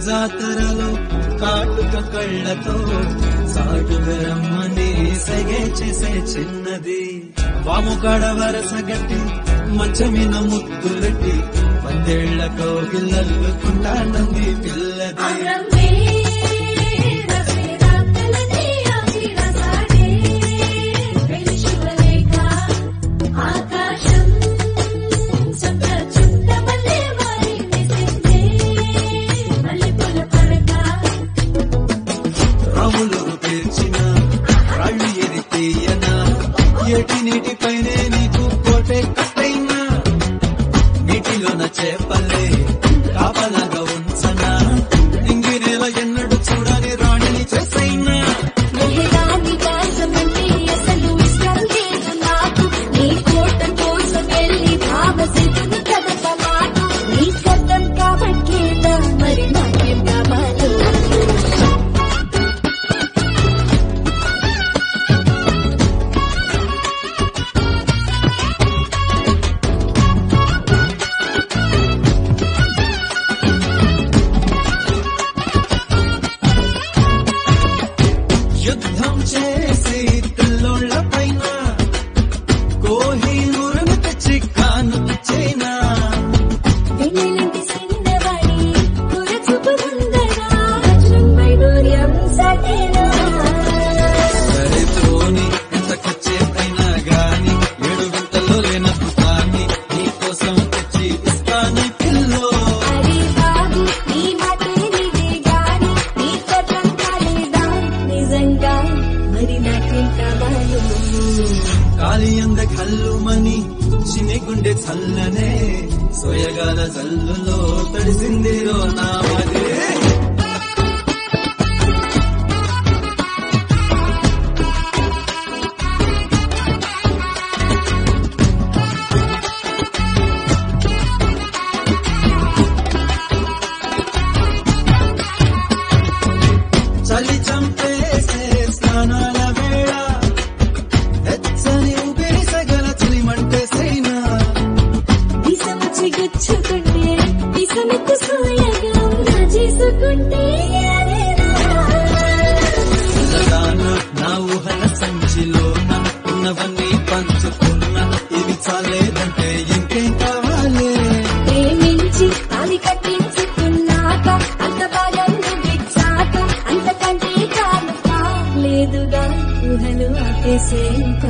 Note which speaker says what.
Speaker 1: జాతరలో కాటుక కళ్ళతో సాటుగా రమ్మని సగే చేసే చిన్నది వాము కాడ వరస గట్టి మంచమిన ముద్దులెట్టి పందేళ్ల కౌగిల్లల్లుకుంటానంది పిల్లది ఏటి నీటిపైనే నీకు కోటే కట్టైనా నీటిలోన చేపలే కాపలాగా ఉంచనా ఇంగినేల ఎన్నడు చూడని రాణిని చేసైనా యుద్ధం చేసి పిల్లోళ్ళ పైన కోహినూరును తెచ్చి కాను చైనా సరిపోని ఎంత ఖర్చేపైనా గాని 7 గంటల్లో లేనప్పుడు కానీ నీ కోసం తెచ్చి ఇస్తాను పిల్లో కాలి అంద కల్లుమని చిన్ని గుండె చల్లనే సోయగాల జల్లులో తడిసిందిరో నా మదే చలి చంపేసే స్నానాల వేళ వెచ్చని ఊపిరి సగల చలిమంటే సైనా
Speaker 2: విసముచ్చుకుంటే విసమెత్తు సోయగా చేసుకుంటే
Speaker 1: నా ఊహల సంచిలోన ఉన్నవన్నీ పంచుకున్న ఇవి చాలేదంటే ఇంకేం కావాలి
Speaker 2: ప్రేమించి తాళి కట్టించుకున్నాక అంత బాగా నువ్విచ్చాక అంతకంటే కాదు లేదుగా ఊహలు ఆపేసేంత